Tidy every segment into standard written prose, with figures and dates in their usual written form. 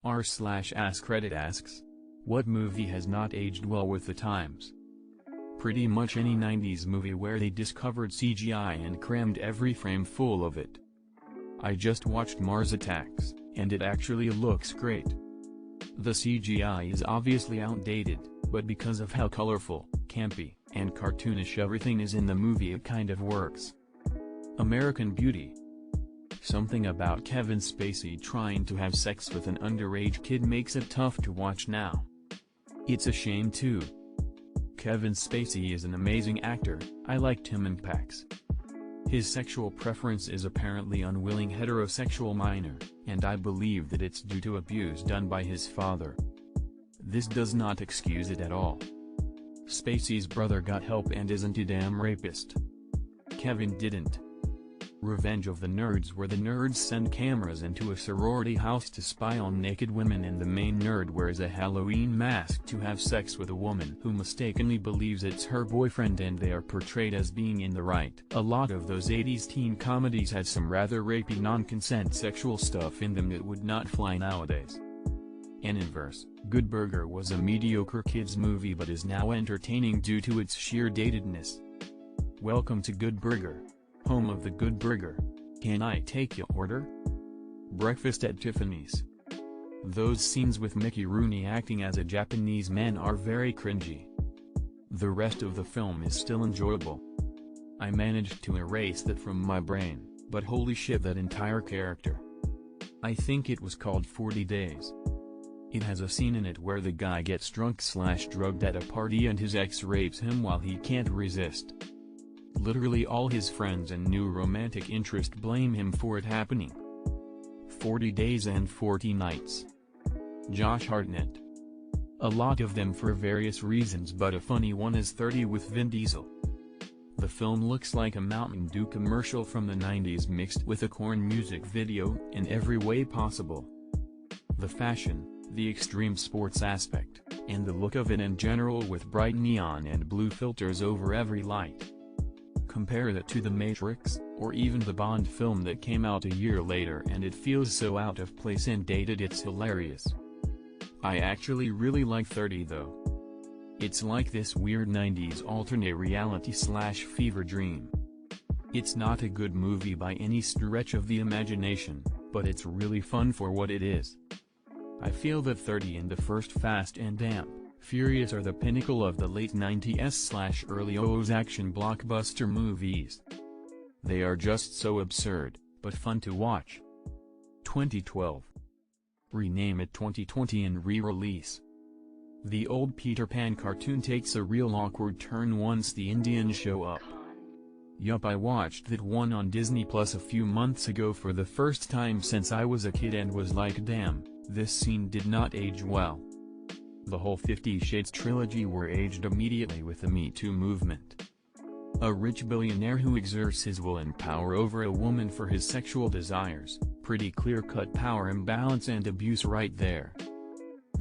r/AskReddit asks, what movie has not aged well with the times? Pretty much any 90s movie where they discovered CGI and crammed every frame full of it. I just watched Mars Attacks, and it actually looks great. The CGI is obviously outdated, but because of how colorful, campy, and cartoonish everything is in the movie it kind of works. American Beauty. Something about Kevin Spacey trying to have sex with an underage kid makes it tough to watch now. It's a shame too. Kevin Spacey is an amazing actor, I liked him in Pax. His sexual preference is apparently unwilling heterosexual minor, and I believe that it's due to abuse done by his father. This does not excuse it at all. Spacey's brother got help and isn't a damn rapist. Kevin didn't. Revenge of the Nerds, where the nerds send cameras into a sorority house to spy on naked women and the main nerd wears a Halloween mask to have sex with a woman who mistakenly believes it's her boyfriend and they are portrayed as being in the right. A lot of those 80s teen comedies had some rather rapey non-consent sexual stuff in them that would not fly nowadays. In inverse, Good Burger was a mediocre kids movie but is now entertaining due to its sheer datedness. Welcome to Good Burger, home of the Good Burger. Can I take your order? Breakfast at Tiffany's. Those scenes with Mickey Rooney acting as a Japanese man are very cringy. The rest of the film is still enjoyable. I managed to erase that from my brain, but holy shit, that entire character. I think it was called 40 Days. It has a scene in it where the guy gets drunk/drugged at a party and his ex rapes him while he can't resist. Literally all his friends and new romantic interest blame him for it happening. 40 Days and 40 Nights. Josh Hartnett. A lot of them for various reasons, but a funny one is 30 with Vin Diesel. The film looks like a Mountain Dew commercial from the 90s mixed with a Korn music video in every way possible. The fashion, the extreme sports aspect, and the look of it in general with bright neon and blue filters over every light. Compare that to The Matrix, or even the Bond film that came out a year later and it feels so out of place and dated it's hilarious. I actually really like 30 though. It's like this weird 90s alternate reality/fever dream. It's not a good movie by any stretch of the imagination, but it's really fun for what it is. I feel that 30 and the first Fast and Furious are the pinnacle of the late 90s/early 00s action blockbuster movies. They are just so absurd, but fun to watch. 2012. Rename it 2020 and re-release. The old Peter Pan cartoon takes a real awkward turn once the Indians show up. Yup, I watched that one on Disney Plus a few months ago for the first time since I was a kid and was like, damn, this scene did not age well. The whole 50 Shades trilogy were aged immediately with the Me Too movement. A rich billionaire who exerts his will and power over a woman for his sexual desires, pretty clear-cut power imbalance and abuse right there.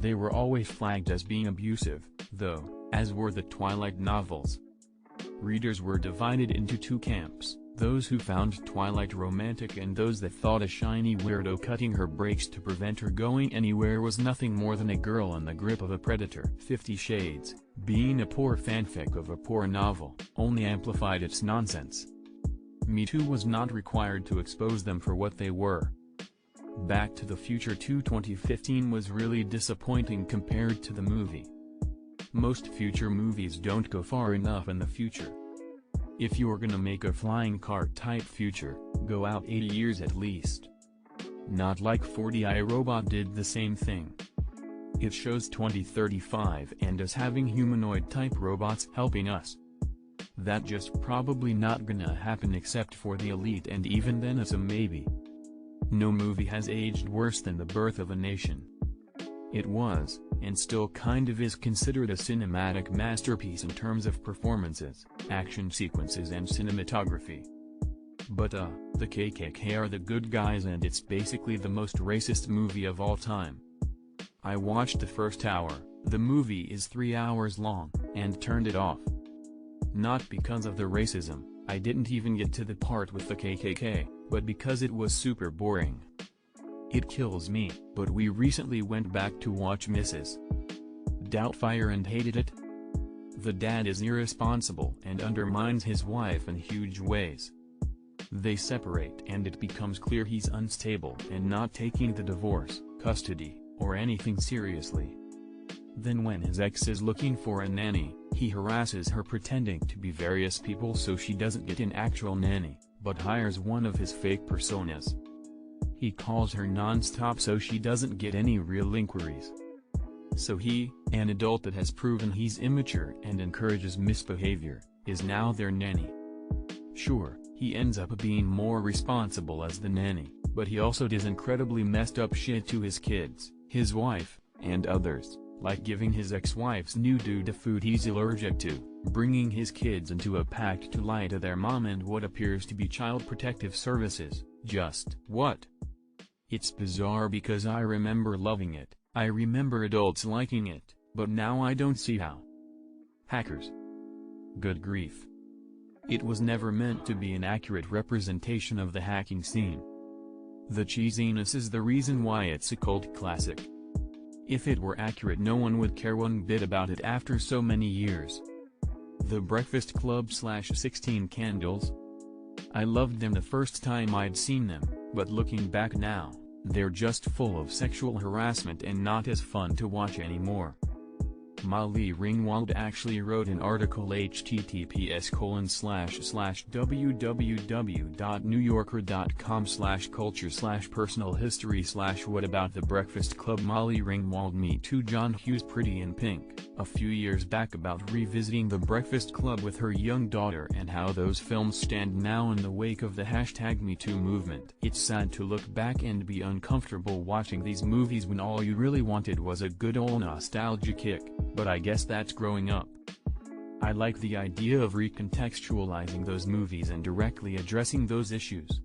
They were always flagged as being abusive, though, as were the Twilight novels. Readers were divided into two camps, those who found Twilight romantic and those that thought a shiny weirdo cutting her brakes to prevent her going anywhere was nothing more than a girl in the grip of a predator. 50 Shades, being a poor fanfic of a poor novel, only amplified its nonsense. Me Too was not required to expose them for what they were. Back to the Future 2 2015 was really disappointing compared to the movie. Most future movies don't go far enough in the future. If you're gonna make a flying car type future, go out 80 years at least. Not like 40 iRobot did the same thing. It shows 2035 and us having humanoid type robots helping us. That just probably not gonna happen except for the elite, and even then it's a maybe. No movie has aged worse than The Birth of a Nation. It was, and still kind of is, considered a cinematic masterpiece in terms of performances, action sequences and cinematography. But the KKK are the good guys and it's basically the most racist movie of all time. I watched the first hour, the movie is 3 hours long, and turned it off. Not because of the racism, I didn't even get to the part with the KKK, but because it was super boring. It kills me, but we recently went back to watch Mrs. Doubtfire and hated it. The dad is irresponsible and undermines his wife in huge ways. They separate and it becomes clear he's unstable and not taking the divorce, custody, or anything seriously. Then when his ex is looking for a nanny, he harasses her pretending to be various people so she doesn't get an actual nanny, but hires one of his fake personas. He calls her non-stop so she doesn't get any real inquiries. So he, an adult that has proven he's immature and encourages misbehavior, is now their nanny. Sure, he ends up being more responsible as the nanny, but he also does incredibly messed up shit to his kids, his wife, and others, like giving his ex-wife's new dude a food he's allergic to, bringing his kids into a pact to lie to their mom and what appears to be Child Protective Services. Just what? It's bizarre because I remember loving it, I remember adults liking it, but now I don't see how. Hackers. Good grief. It was never meant to be an accurate representation of the hacking scene. The cheesiness is the reason why it's a cult classic. If it were accurate no one would care one bit about it after so many years. The Breakfast Club / 16 Candles? I loved them the first time I'd seen them, but looking back now, they're just full of sexual harassment and not as fun to watch anymore. Molly Ringwald actually wrote an article https://www.newyorker.com/culture/personal history/ what about the Breakfast Club Molly Ringwald Me Too John Hughes Pretty in Pink, a few years back about revisiting the Breakfast Club with her young daughter and how those films stand now in the wake of the #MeToo movement. It's sad to look back and be uncomfortable watching these movies when all you really wanted was a good ol' nostalgia kick. But I guess that's growing up. I like the idea of recontextualizing those movies and directly addressing those issues.